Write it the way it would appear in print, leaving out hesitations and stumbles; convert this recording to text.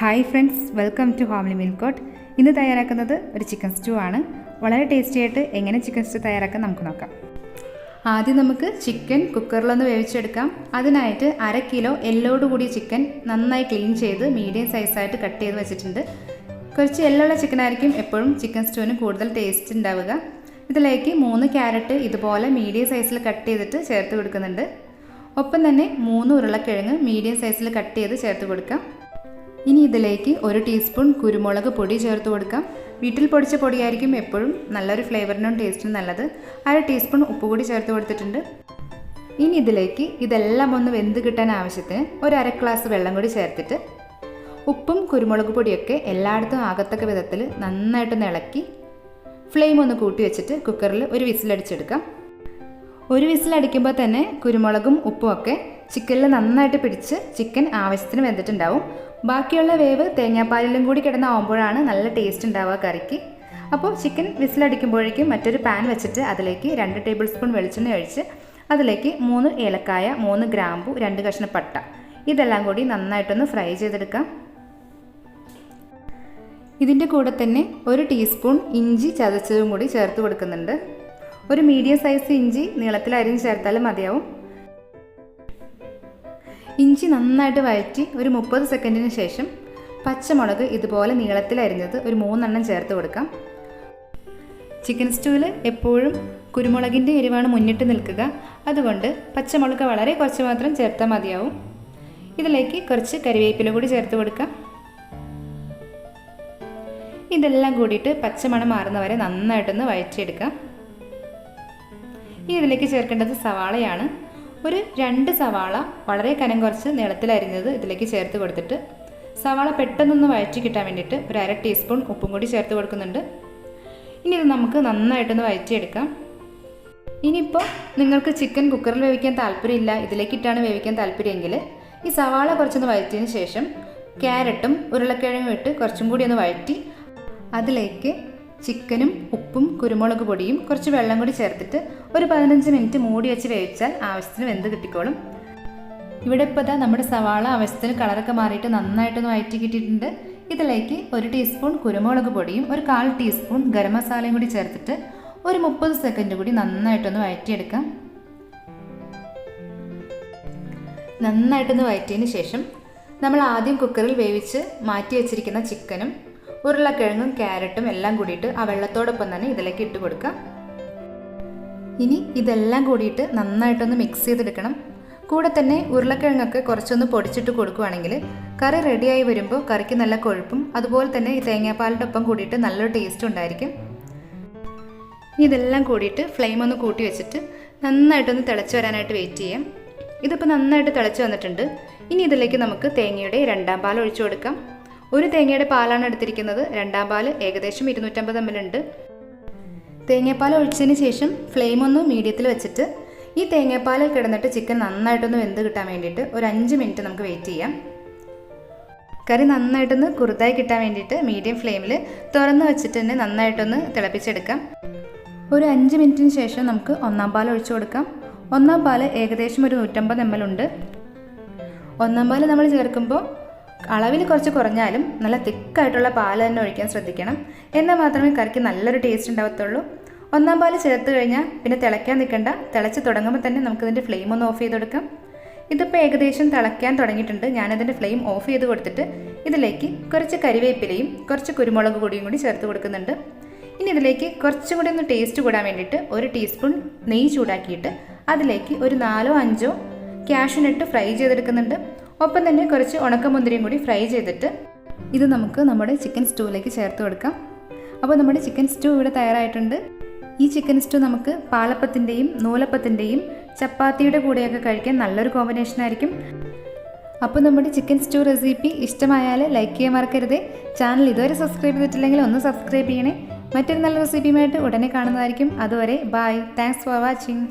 Hi friends, welcome to homelymealcourt. ഇന്ന് തയ്യാറാക്കുന്നത് ഒരു ചിക്കൻ സ്റ്റൂ ആണ്. വളരെ ടേസ്റ്റി ആയിട്ട് എങ്ങനെ ചിക്കൻ സ്റ്റൂ തയ്യാറാക്കാൻ നമുക്ക് നോക്കാം. ആദ്യം നമുക്ക് ചിക്കൻ കുക്കറിലൊന്ന് വേവിച്ചെടുക്കാം. അതിനായിട്ട് 1/2 കിലോ എല്ലോടുകൂടിയ ചിക്കൻ നന്നായി ക്ലീൻ ചെയ്ത് മീഡിയം സൈസായിട്ട് കട്ട് ചെയ്ത് വെച്ചിട്ടുണ്ട്. കുറച്ച് എല്ലുള്ള ചിക്കൻ ആയിരിക്കും എപ്പോഴും ചിക്കൻ സ്റ്റൂവിന് കൂടുതൽ ടേസ്റ്റ് ഉണ്ടാവുക. ഇതിലേക്ക് 3 ക്യാരറ്റ് ഇതുപോലെ മീഡിയം സൈസിൽ കട്ട് ചെയ്തിട്ട് ചേർത്ത് കൊടുക്കുന്നുണ്ട്. ഒപ്പം തന്നെ 3 ഉരുളക്കിഴങ്ങ് മീഡിയം സൈസിൽ കട്ട് ചെയ്ത് ചേർത്ത് കൊടുക്കാം. ഇനി ഇതിലേക്ക് 1 ടീസ്പൂൺ കുരുമുളക് പൊടി ചേർത്ത് കൊടുക്കാം. വീട്ടിൽ പൊടിച്ച പൊടിയായിരിക്കും എപ്പോഴും നല്ലൊരു ഫ്ലേവറിനും ടേസ്റ്റിനും നല്ലത്. 1/2 ടീസ്പൂൺ ഉപ്പ് കൂടി ചേർത്ത് കൊടുത്തിട്ടുണ്ട്. ഇനി ഇതിലേക്ക് ഇതെല്ലാം ഒന്ന് വെന്ത് കിട്ടാൻ ആവശ്യത്തിന് 1/2 ഗ്ലാസ് വെള്ളം കൂടി ചേർത്തിട്ട് ഉപ്പും കുരുമുളക് പൊടിയൊക്കെ എല്ലായിടത്തും ആകത്തക്ക വിധത്തിൽ നന്നായിട്ടൊന്ന് ഇളക്കി ഫ്ലെയിം ഒന്ന് കൂട്ടി വെച്ചിട്ട് കുക്കറിൽ ഒരു വിസിലടിച്ചെടുക്കാം. ഒരു വിസിലടിക്കുമ്പോൾ തന്നെ കുരുമുളകും ഉപ്പും ഒക്കെ ചിക്കനിൽ നന്നായിട്ട് പിടിച്ച് ചിക്കൻ ആവശ്യത്തിന് വെന്തിട്ടുണ്ടാവും. ബാക്കിയുള്ള വേവ് തേങ്ങാപ്പാലിലും കൂടി കിടന്നാവുമ്പോഴാണ് നല്ല ടേസ്റ്റ് ഉണ്ടാവുക കറിക്ക്. അപ്പോൾ ചിക്കൻ വിസിലടിക്കുമ്പോഴേക്കും മറ്റൊരു പാൻ വെച്ചിട്ട് അതിലേക്ക് 2 ടേബിൾ സ്പൂൺ വെളിച്ചെണ്ണ ഒഴിച്ച് അതിലേക്ക് 3 ഏലക്കായ, 3 ഗ്രാമ്പു, 2 കഷ്ണം പട്ട ഇതെല്ലാം കൂടി നന്നായിട്ടൊന്ന് ഫ്രൈ ചെയ്തെടുക്കാം. ഇതിൻ്റെ കൂടെ തന്നെ 1 ടീസ്പൂൺ ഇഞ്ചി ചതച്ചതും കൂടി ചേർത്ത് കൊടുക്കുന്നുണ്ട്. ഒരു മീഡിയം സൈസ് ഇഞ്ചി നീളത്തിൽ അരിഞ്ഞ് ചേർത്താലും മതിയാവും. ഇഞ്ചി നന്നായിട്ട് വഴറ്റി ഒരു 30 സെക്കൻഡിന് ശേഷം പച്ചമുളക് ഇതുപോലെ നീളത്തിൽ അരിഞ്ഞത് ഒരു 3 എണ്ണം ചേർത്ത് കൊടുക്കാം. ചിക്കൻ സ്റ്റൂവിൽ എപ്പോഴും കുരുമുളകിൻ്റെ എരിവാണ് മുന്നിട്ട് നിൽക്കുക. അതുകൊണ്ട് പച്ചമുളക് വളരെ കുറച്ച് മാത്രം ചേർത്താൽ മതിയാവും. ഇതിലേക്ക് കുറച്ച് കരിവേപ്പില കൂടി ചേർത്ത് കൊടുക്കാം. ഇതെല്ലാം കൂടിയിട്ട് പച്ചമണം മാറുന്നവരെ നന്നായിട്ടൊന്ന് വഴറ്റിയെടുക്കാം. ഇനി ഇതിലേക്ക് ചേർക്കേണ്ടത് സവാളയാണ്. ഒരു 2 സവാള വളരെ കനം കുറച്ച് നീളത്തിലരിഞ്ഞത് ഇതിലേക്ക് ചേർത്ത് കൊടുത്തിട്ട് സവാള പെട്ടെന്നൊന്ന് വഴറ്റി കിട്ടാൻ വേണ്ടിയിട്ട് ഒരു 1/2 ടീസ്പൂൺ ഉപ്പും കൂടി ചേർത്ത് കൊടുക്കുന്നുണ്ട്. ഇനി ഇത് നമുക്ക് നന്നായിട്ടൊന്ന് വഴറ്റിയെടുക്കാം. ഇനിയിപ്പോൾ നിങ്ങൾക്ക് ചിക്കൻ കുക്കറിൽ വേവിക്കാൻ താല്പര്യമില്ല, ഇതിലേക്കിട്ടാണ് വേവിക്കാൻ താല്പര്യമെങ്കിൽ ഈ സവാള കുറച്ചൊന്ന് വഴറ്റിയതിന് ശേഷം ക്യാരറ്റും ഉരുളക്കിഴങ്ങും ഇട്ട് കുറച്ചും കൂടി ഒന്ന് വഴറ്റി അതിലേക്ക് ചിക്കനും ഉപ്പും കുരുമുളക് പൊടിയും കുറച്ച് വെള്ളം കൂടി ചേർത്തിട്ട് ഒരു 15 മിനിറ്റ് മൂടി വെച്ച് വേവിച്ചാൽ ആവശ്യത്തിന് വെന്ത് കിട്ടിക്കോളും. ഇവിടെ ഇപ്പോൾ നമ്മുടെ സവാള ആവശ്യത്തിന് കളറൊക്കെ മാറിയിട്ട് നന്നായിട്ടൊന്ന് വഴറ്റി കിട്ടിയിട്ടുണ്ട്. ഇതിലേക്ക് 1 ടീസ്പൂൺ കുരുമുളക് പൊടിയും ഒരു 1/4 ടീസ്പൂൺ ഗരം മസാലയും കൂടി ചേർത്തിട്ട് ഒരു 30 സെക്കൻഡ് കൂടി നന്നായിട്ടൊന്ന് വഴറ്റിയെടുക്കാം. നന്നായിട്ടൊന്ന് വഴറ്റിയതിന് ശേഷം നമ്മൾ ആദ്യം കുക്കറിൽ വേവിച്ച് മാറ്റി വെച്ചിരിക്കുന്ന ചിക്കനും ഉരുളക്കിഴങ്ങും ക്യാരറ്റും എല്ലാം കൂടിയിട്ട് ആ വെള്ളത്തോടൊപ്പം തന്നെ ഇതിലേക്ക് ഇട്ട് കൊടുക്കാം. ഇനി ഇതെല്ലാം കൂടിയിട്ട് നന്നായിട്ടൊന്ന് മിക്സ് ചെയ്തെടുക്കണം. കൂടെ തന്നെ ഉരുളക്കിഴങ്ങൊക്കെ കുറച്ചൊന്ന് പൊടിച്ചിട്ട് കൊടുക്കുകയാണെങ്കിൽ കറി റെഡിയായി വരുമ്പോൾ കറിക്ക് നല്ല കൊഴുപ്പും അതുപോലെ തന്നെ ഈ തേങ്ങാപ്പാലിൻ്റെ ഒപ്പം കൂടിയിട്ട് നല്ലൊരു ടേസ്റ്റും ഉണ്ടായിരിക്കും. ഇതെല്ലാം കൂടിയിട്ട് ഫ്ലെയിം ഒന്ന് കൂട്ടി വെച്ചിട്ട് നന്നായിട്ടൊന്ന് തിളച്ച് വരാനായിട്ട് വെയിറ്റ് ചെയ്യാം. ഇതിപ്പോൾ നന്നായിട്ട് തിളച്ച് വന്നിട്ടുണ്ട്. ഇനി ഇതിലേക്ക് നമുക്ക് തേങ്ങയുടെ 2ാം പാൽ ഒഴിച്ചു കൊടുക്കാം. ഒരു തേങ്ങയുടെ പാലാണ് എടുത്തിരിക്കുന്നത്. 2ാം പാൽ ഏകദേശം 250 ml ഉണ്ട്. തേങ്ങാപ്പാൽ ഒഴിച്ചതിന് ശേഷം ഫ്ലെയിം ഒന്ന് മീഡിയത്തിൽ വെച്ചിട്ട് ഈ തേങ്ങാപ്പാലിൽ കിടന്നിട്ട് ചിക്കൻ നന്നായിട്ടൊന്ന് വെന്ത് കിട്ടാൻ വേണ്ടിയിട്ട് ഒരു 5 മിനിറ്റ് നമുക്ക് വെയിറ്റ് ചെയ്യാം. കറി നന്നായിട്ടൊന്ന് കുറുതായി കിട്ടാൻ വേണ്ടിയിട്ട് മീഡിയം ഫ്ലെയിമിൽ തുറന്ന് വെച്ചിട്ട് തന്നെ നന്നായിട്ടൊന്ന് തിളപ്പിച്ചെടുക്കാം. ഒരു 5 മിനിറ്റിന് ശേഷം നമുക്ക് 1ാം പാൽ ഒഴിച്ചു കൊടുക്കാം. 1ാം പാൽ ഏകദേശം ഒരു 150 ml ഉണ്ട്. 1ാം പാൽ നമ്മൾ ചേർക്കുമ്പോൾ അളവിൽ കുറച്ച് കുറഞ്ഞാലും നല്ല തിക്കായിട്ടുള്ള പാൽ തന്നെ ഒഴിക്കാൻ ശ്രദ്ധിക്കണം. എന്നാൽ മാത്രമേ കറിക്ക് നല്ലൊരു ടേസ്റ്റ് ഉണ്ടാകത്തുള്ളൂ. 1ാം പാൽ ചേർത്ത് കഴിഞ്ഞാൽ പിന്നെ തിളയ്ക്കാൻ നിൽക്കണ്ട. തിളച്ച് തുടങ്ങുമ്പോൾ തന്നെ നമുക്കിതിൻ്റെ ഫ്ലെയിം ഒന്ന് ഓഫ് ചെയ്ത് കൊടുക്കാം. ഇതിപ്പോൾ ഏകദേശം തിളയ്ക്കാൻ തുടങ്ങിയിട്ടുണ്ട്. ഞാനതിൻ്റെ ഫ്ലെയിം ഓഫ് ചെയ്ത് കൊടുത്തിട്ട് ഇതിലേക്ക് കുറച്ച് കരിവേപ്പിലയും കുറച്ച് കുരുമുളക് പൊടിയും കൂടി ചേർത്ത് കൊടുക്കുന്നുണ്ട്. ഇനി ഇതിലേക്ക് കുറച്ചും കൂടി ഒന്ന് ടേസ്റ്റ് കൂടാൻ വേണ്ടിയിട്ട് 1 ടീസ്പൂൺ നെയ്യ് ചൂടാക്കിയിട്ട് അതിലേക്ക് ഒരു 4ഓ 5ഓ കാഷ്യൂ നട്ട് ഫ്രൈ ചെയ്തെടുക്കുന്നുണ്ട്. ഒപ്പം തന്നെ കുറച്ച് ഉണക്കമുന്തിരിയും കൂടി ഫ്രൈ ചെയ്തിട്ട് ഇത് നമുക്ക് നമ്മുടെ ചിക്കൻ സ്റ്റൂവിലേക്ക് ചേർത്ത് കൊടുക്കാം. അപ്പോൾ നമ്മുടെ ചിക്കൻ സ്റ്റൂ ഇവിടെ തയ്യാറായിട്ടുണ്ട്. ഈ ചിക്കൻ സ്റ്റൂ നമുക്ക് പാലപ്പത്തിൻ്റെയും നൂലപ്പത്തിൻ്റെയും ചപ്പാത്തിയുടെ കൂടെയൊക്കെ കഴിക്കാൻ നല്ലൊരു കോമ്പിനേഷൻ ആയിരിക്കും. അപ്പോൾ നമ്മുടെ ചിക്കൻ സ്റ്റൂ റെസിപ്പി ഇഷ്ടമായാൽ ലൈക്ക് ചെയ്യാൻ മറക്കരുത്. ചാനൽ ഇതുവരെ സബ്സ്ക്രൈബ് ചെയ്തിട്ടില്ലെങ്കിൽ ഒന്ന് സബ്സ്ക്രൈബ് ചെയ്യണേ. മറ്റൊരു നല്ല റെസിപ്പിയുമായിട്ട് ഉടനെ കാണുന്നതായിരിക്കും. അതുവരെ ബൈ. Thanks for watching.